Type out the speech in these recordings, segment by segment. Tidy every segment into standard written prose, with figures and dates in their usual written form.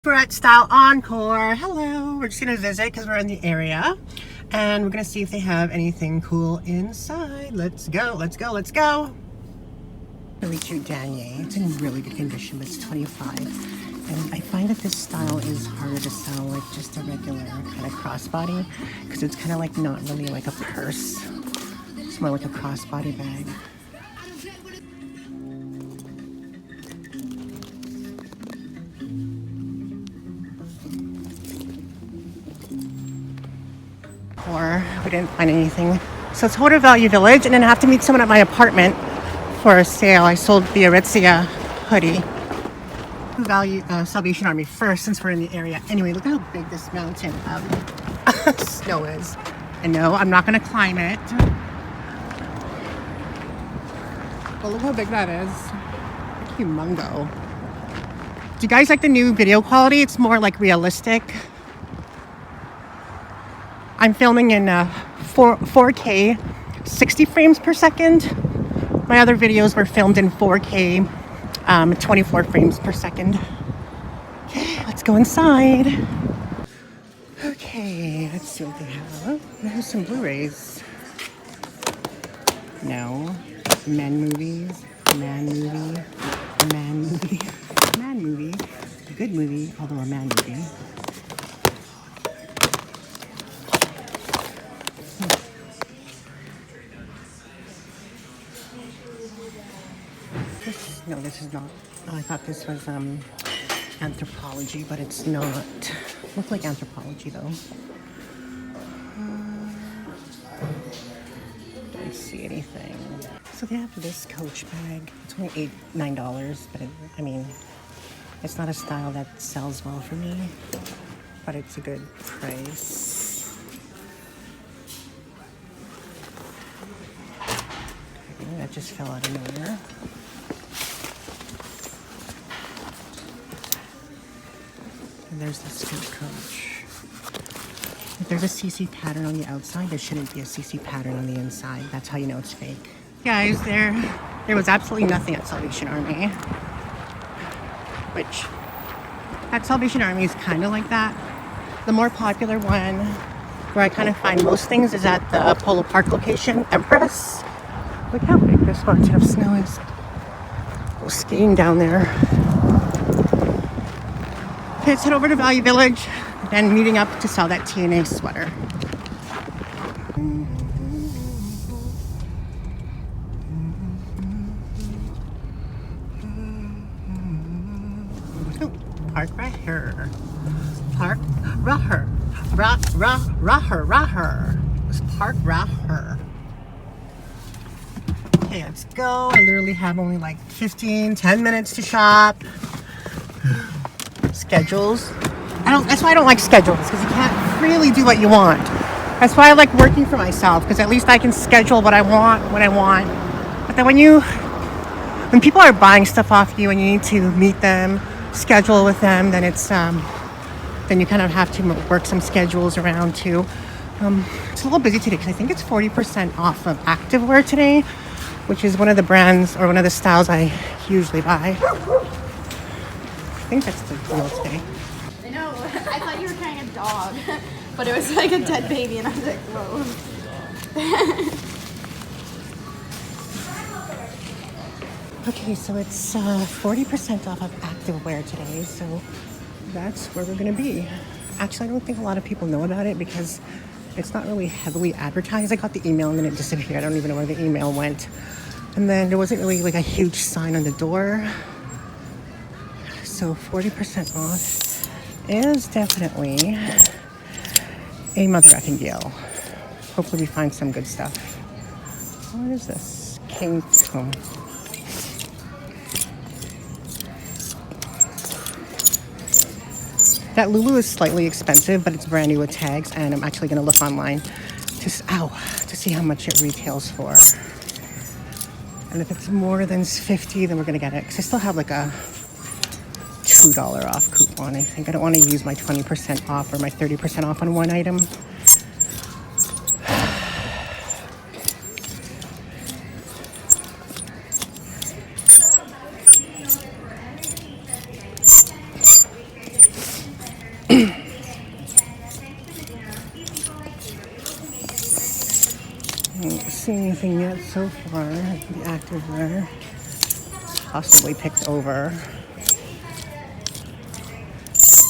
We're at Style Encore. Hello. We're just gonna visit because we're in the area, and we're gonna see if they have anything cool inside. Let's go. Let's go. Let's go. Really cute denier. It's in really good condition, but it's $25. And I find that this style is harder to sell like just a regular kind of crossbody because it's kind of like not really like a purse. It's more like a crossbody bag. Or we didn't find anything. So it's Total Value Village, and then I have to meet someone at my apartment for a sale. I sold the Aritzia hoodie. Value Salvation Army first, since we're in the area. Anyway, look how big this mountain of snow is. And no, I'm not gonna climb it. But look how big that is. Humongo. Do you guys like the new video quality? It's more like realistic. I'm filming in 4K, 60 frames per second. My other videos were filmed in 4K, 24 frames per second. Okay, let's go inside. Okay, let's see what they have. There's some Blu-rays. No. Man movies. Man movie. Man movie. Man movie. A good movie, although a man movie. No, this is not. Oh, I thought this was anthropology, but it's not. Looks like anthropology though. Don't see anything. So they have this Coach bag. It's only $9, but I mean, it's not a style that sells well for me, but it's a good price. Okay, that just fell out of nowhere. And there's the skirt Coach. If there's a CC pattern on the outside, there shouldn't be a CC pattern on the inside. That's how you know it's fake. Guys, there was absolutely nothing at Salvation Army. Which, at Salvation Army is kind of like that. The more popular one, where I kind of find most things, is at the Polo Park location, Empress. Look how big this mountain of snow is. Go skiing down there. Okay, let's head over to Value Village, then meeting up to sell that TNA sweater. Oh, park right here. Park right here. Let's park right here. Okay, let's go. I literally have only like 10 minutes to shop. Schedules. That's why I don't like schedules, because you can't really do what you want. That's why I like working for myself, because at least I can schedule what I want when I want. But then when people are buying stuff off you and you need to meet them, schedule with them, then it's then you kind of have to work some schedules around too. It's a little busy today because I think it's 40% off of activewear today, which is one of the brands or one of the styles I usually buy. I think that's the deal today. I know. I thought you were carrying a dog, but it was like a dead baby, and I was like, whoa. Okay, so it's 40% off of activewear today, so that's where we're gonna be. Actually, I don't think a lot of people know about it because it's not really heavily advertised. I got the email and then it disappeared. I don't even know where the email went. And then there wasn't really like a huge sign on the door. So 40% off is definitely a mother effing deal. Hopefully we find some good stuff. What is this? King. Oh. That Lulu is slightly expensive, but it's brand new with tags, and I'm actually gonna look online to see how much it retails for. And if it's more than $50, then we're gonna get it. Because I still have like a $2 off coupon. I think I don't want to use my 20% off or my 30% off on one item. see anything yet so far. The activewear possibly picked over.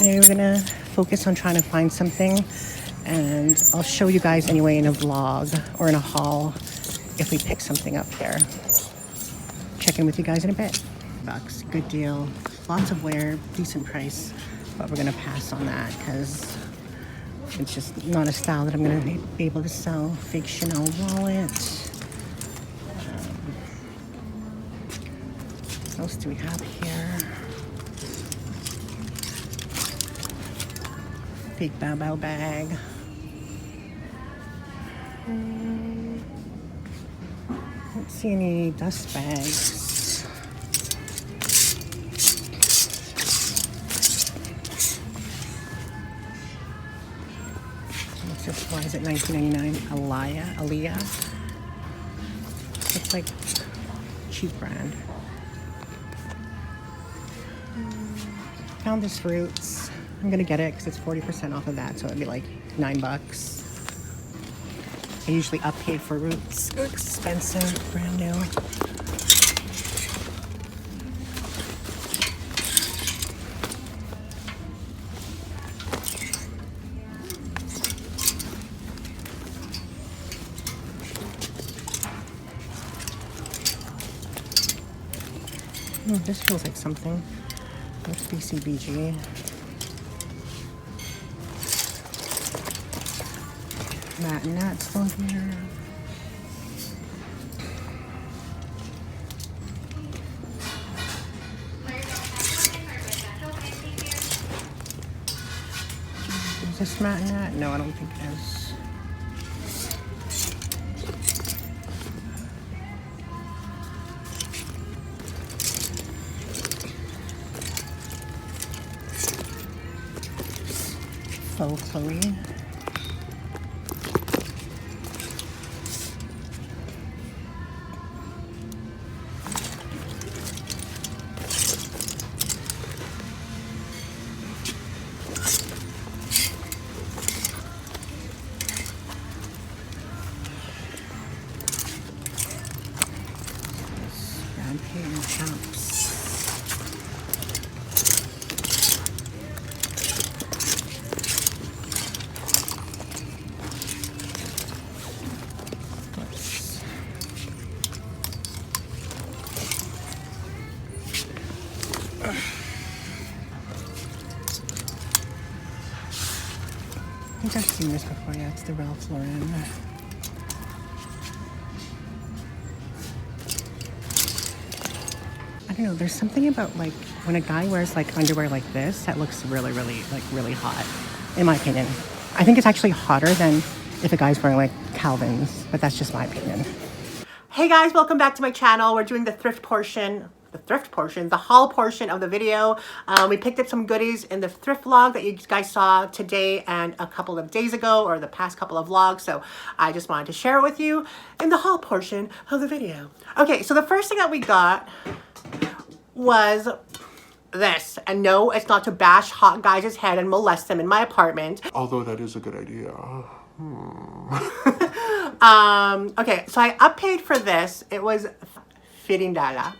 Anyway, we're gonna focus on trying to find something, and I'll show you guys anyway in a vlog or in a haul if we pick something up here. Check in with you guys in a bit. Bucks, good deal. Lots of wear, decent price, but we're gonna pass on that because it's just not a style that I'm gonna be able to sell. Fake Chanel wallet. What else do we have here? Fake Bow Bow bag. Don't see any dust bags. What's this? Why is it $19.99? Aliyah. It's like cheap brand. Found this Roots. I'm gonna get it because it's 40% off of that, so it'd be like $9. I usually uppaid for Roots. Expensive, brand new. This feels like something. What's BCBG? Matte and Nat's still here. Is this Matte and Nat? No, I don't think it is. Faux Chloe. Champagne chops. I think I've seen this before. Yeah, it's the Ralph Lauren. I don't know, there's something about like when a guy wears like underwear like this that looks really, really, like really hot, in my opinion. I think it's actually hotter than if a guy's wearing like Calvin's, but that's just my opinion. Hey guys, welcome back to my channel. We're doing the thrift portion, the haul portion of the video. We picked up some goodies in the thrift vlog that you guys saw today and a couple of days ago, or the past couple of vlogs. So I just wanted to share it with you in the haul portion of the video. Okay, so the first thing that we got was this. And no, it's not to bash hot guys' head and molest them in my apartment. Although that is a good idea. Okay, so I uppaid for this. It was $15.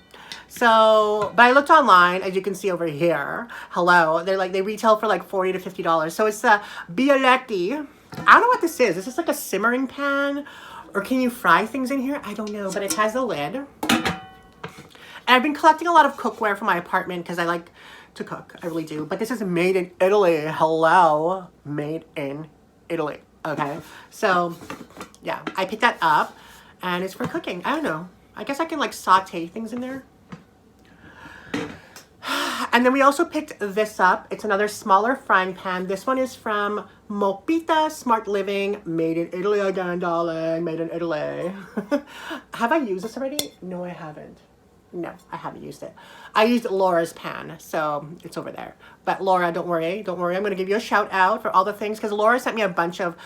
So, but I looked online, as you can see over here. Hello, they retail for like $40 to $50. So it's a Bialetti. I don't know what this is. Is this like a simmering pan? Or can you fry things in here? I don't know, but it has a lid. And I've been collecting a lot of cookware for my apartment because I like to cook. I really do. But this is made in Italy. Hello. Made in Italy. Okay. So, yeah. I picked that up. And it's for cooking. I don't know. I guess I can like saute things in there. And then we also picked this up. It's another smaller frying pan. This one is from Mopita Smart Living. Made in Italy again, darling. Made in Italy. Have I used this already? No, I haven't. No, I haven't used it. I used Laura's pan, so it's over there. But Laura, don't worry. Don't worry. I'm going to give you a shout out for all the things. Because Laura sent me a bunch of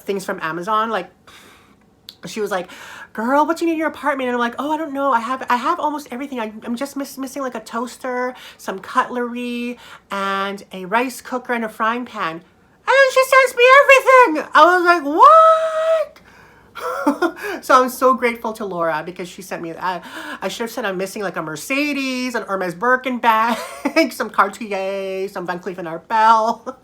things from Amazon. Like, she was like, girl, what do you need in your apartment? And I'm like, oh, I don't know. I have almost everything. I'm just missing like a toaster, some cutlery, and a rice cooker and a frying pan. And then she sends me everything. I was like, what? So I'm so grateful to Laura because she sent me, I should have said I'm missing like a Mercedes, an Hermes Birkin bag, some Cartier, some Van Cleef & Arpels.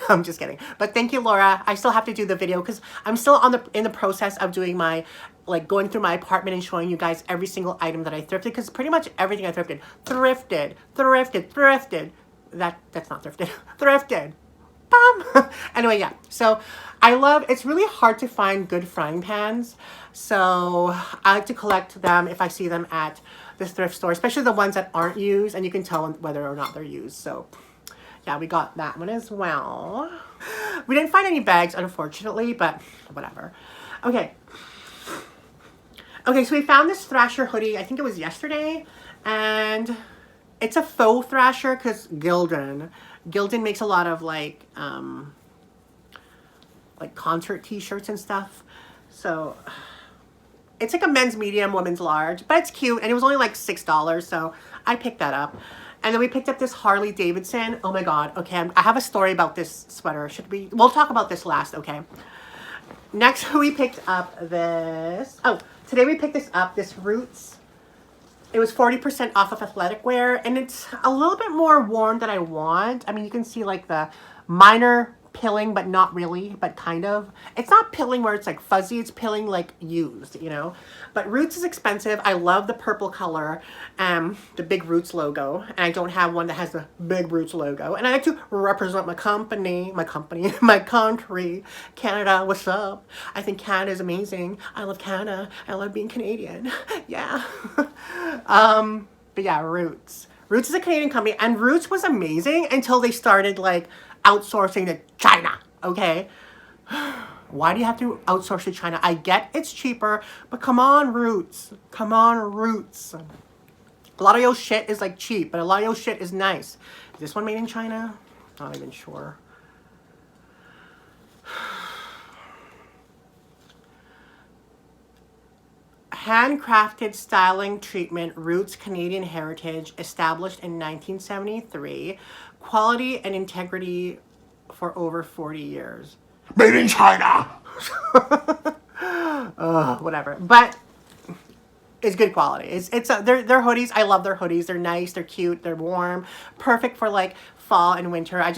I'm just kidding. But thank you, Laura. I still have to do the video because I'm still in the process of doing my, like going through my apartment and showing you guys every single item that I thrifted, because pretty much everything I thrifted. That's not thrifted. Thrifted. Anyway, yeah, so it's really hard to find good frying pans, so I like to collect them if I see them at the thrift store, especially the ones that aren't used, and you can tell whether or not they're used. So yeah, we got that one as well. We didn't find any bags, unfortunately, but whatever. Okay, so we found this Thrasher hoodie, I think it was yesterday, and it's a faux Thrasher because Gildan makes a lot of like concert t-shirts and stuff. So it's like a men's medium, women's large, but it's cute, and it was only like $6, so I picked that up. And then we picked up this Harley Davidson. Oh my god, okay, I have a story about this sweater. We'll talk about this last, okay? Next, we picked up this, today we picked this Roots. It was 40% off of athletic wear, and it's a little bit more warm than I want. I mean, you can see like the minor pilling, but not really, but kind of. It's not pilling where it's like fuzzy, it's pilling like used, you know? But Roots is expensive. I love the purple color, the big Roots logo, and I don't have one that has the big Roots logo. And I like to represent my country, Canada, what's up? I think Canada is amazing. I love Canada. I love being Canadian. Yeah. But yeah, Roots. Roots is a Canadian company, and Roots was amazing until they started like outsourcing to China, okay? Why do you have to outsource to China? I get it's cheaper, but come on, Roots. Come on, Roots. A lot of your shit is like cheap, but a lot of your shit is nice. Is this one made in China? Not even sure. Handcrafted styling treatment, Roots Canadian heritage, established in 1973. Quality and integrity for over 40 years. Made in China! Whatever. But it's good quality. They're hoodies. I love their hoodies. They're nice. They're cute. They're warm. Perfect for like fall and winter. I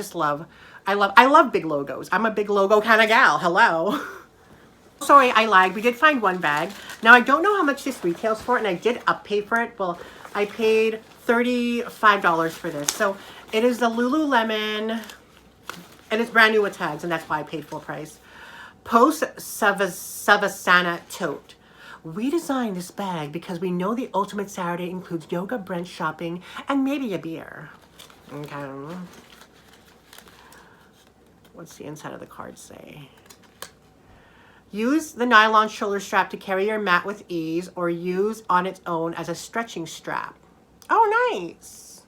love big logos. I'm a big logo kind of gal. Hello. Sorry, I lied. We did find one bag. Now, I don't know how much this retails for, and I did pay for it. Well, I paid $35 for this. So it is the Lululemon, and it's brand new with tags, and that's why I paid full price. Post Savasana tote. We designed this bag because we know the ultimate Saturday includes yoga, brunch, shopping, and maybe a beer. Okay. What's the inside of the card say? Use the nylon shoulder strap to carry your mat with ease, or use on its own as a stretching strap. Oh, nice.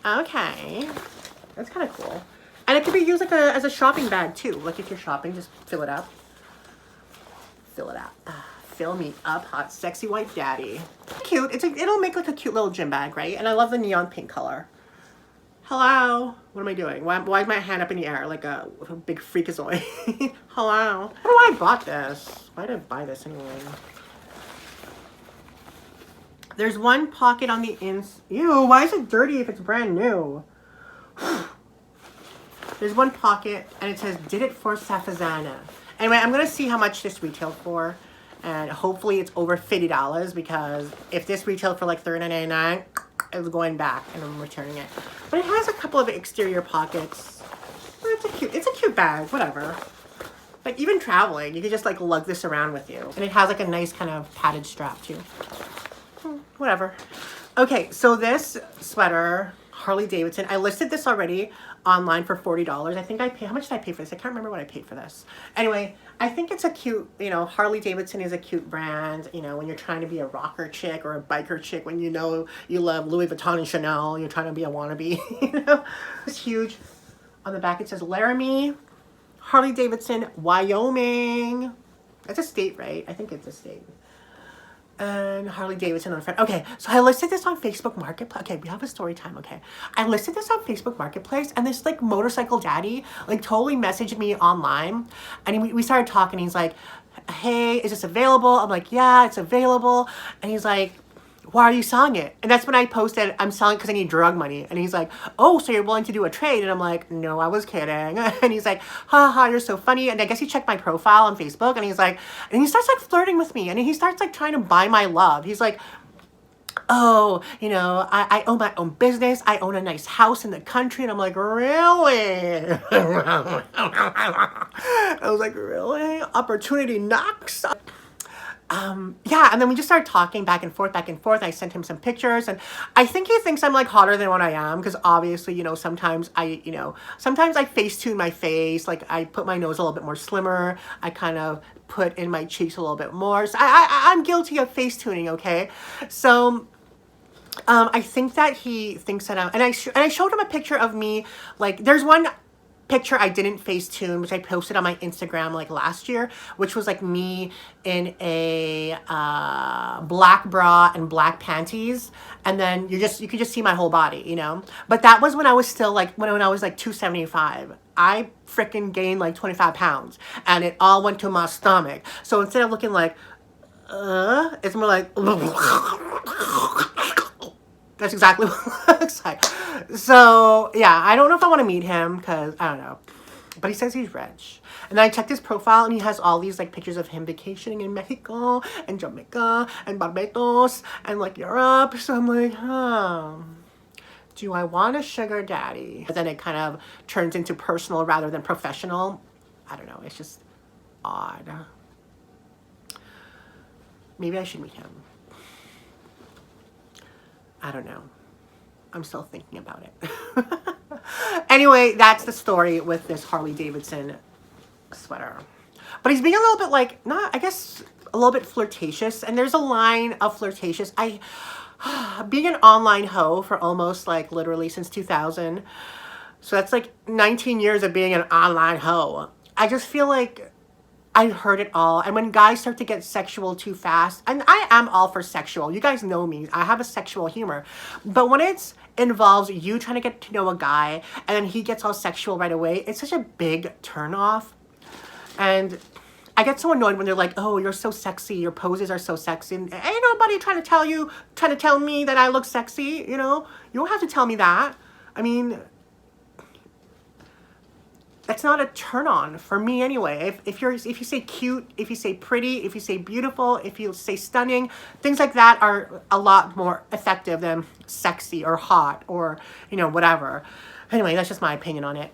Okay. That's kind of cool. And it could be used like as a shopping bag too. Like if you're shopping, just fill it up. Fill it up. Fill me up, hot, sexy white daddy. Cute. It'll make like a cute little gym bag, right? And I love the neon pink color. Hello. What am I doing? Why is my hand up in the air like a big freakazoid? Hello. I don't know why I bought this. Why did I buy this anyway? There's one pocket on the ins. Ew, why is it dirty if it's brand new? There's one pocket and it says, did it for Safazana. Anyway, I'm going to see how much this retailed for. And hopefully it's over $50, because if this retailed for like $39.99, it's going back and I'm returning it. But it has a couple of exterior pockets. It's a cute bag, whatever. But even traveling, you can just like lug this around with you. And it has like a nice kind of padded strap too. Whatever. Okay, so this sweater, Harley Davidson, I listed this already online for $40. I think I paid, how much did I pay for this? I can't remember what I paid for this. Anyway, I think it's a cute, Harley Davidson is a cute brand, when you're trying to be a rocker chick or a biker chick, when you know you love Louis Vuitton and Chanel, you're trying to be a wannabe, It's huge. On the back it says Laramie, Harley Davidson, Wyoming. That's a state, right? I think it's a state. And Harley Davidson on the front. Okay, so I listed this on Facebook Marketplace. Okay, we have a story time, okay. I listed this on Facebook Marketplace, and this, like, motorcycle daddy, like, totally messaged me online. And we started talking. He's like, hey, is this available? I'm like, yeah, it's available. And he's like, why are you selling it? And that's when I posted, I'm selling because I need drug money. And he's like, oh, so you're willing to do a trade? And I'm like, no, I was kidding. And he's like, haha, you're so funny. And I guess he checked my profile on Facebook, and he's like, and he starts like flirting with me, and he starts like trying to buy my love. He's like, oh, you know, I own my own business. I own a nice house in the country. And I'm like, really? I was like, really? Opportunity knocks. Yeah, and then we just started talking back and forth, back and forth. I sent him some pictures, and I think he thinks I'm like hotter than what I am, because obviously, you know, sometimes I Facetune my face, like I put my nose a little bit more slimmer. I kind of put in my cheeks a little bit more. So I'm guilty of Facetuning, okay? So I think that he thinks that and I showed him a picture of me, like there's one picture I didn't Facetune, which I posted on my Instagram like last year, which was like me in a black bra and black panties, and then you could just see my whole body, you know. But that was when I was still like when I was like 275. I freaking gained like 25 pounds, and it all went to my stomach. So instead of looking like it's more like that's exactly what it looks like. So, yeah, I don't know if I want to meet him, because, I don't know. But he says he's rich. And then I checked his profile, and he has all these, like, pictures of him vacationing in Mexico, and Jamaica, and Barbados, and, like, Europe. So I'm like, do I want a sugar daddy? But then it kind of turns into personal rather than professional. I don't know. It's just odd. Maybe I should meet him. I don't know. I'm still thinking about it. Anyway, that's the story with this Harley Davidson sweater. But he's being a little bit like, I guess a little bit flirtatious. And there's a line of flirtatious. Being an online hoe for almost like literally since 2000. So that's like 19 years of being an online hoe. I just feel like I heard it all. And when guys start to get sexual too fast, and I am all for sexual. You guys know me. I have a sexual humor. But when it involves you trying to get to know a guy, and then he gets all sexual right away, it's such a big turnoff. And I get so annoyed when they're like, oh, you're so sexy. Your poses are so sexy. And ain't nobody trying to tell me that I look sexy, you know? You don't have to tell me that. I mean, that's not a turn on for me anyway. If you say cute, if you say pretty, if you say beautiful, if you say stunning, things like that are a lot more effective than sexy or hot or, you know, whatever. Anyway, that's just my opinion on it.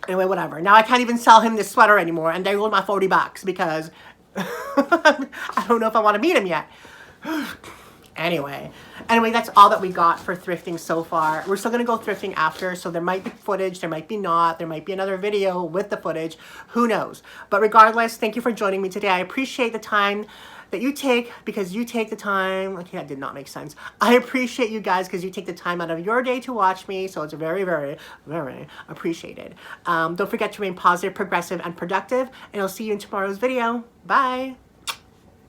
Anyway, whatever. Now I can't even sell him this sweater anymore, and there goes my $40 because I don't know if I want to meet him yet. Anyway, that's all that we got for thrifting so far. We're still going to go thrifting after, so there might be footage, there might be not, there might be another video with the footage, who knows. But regardless, thank you for joining me today. I appreciate the time that you take, because you take the time. Okay, that did not make sense. I appreciate you guys because you take the time out of your day to watch me, so it's very, very, very appreciated. Don't forget to remain positive, progressive, and productive, and I'll see you in tomorrow's video. Bye!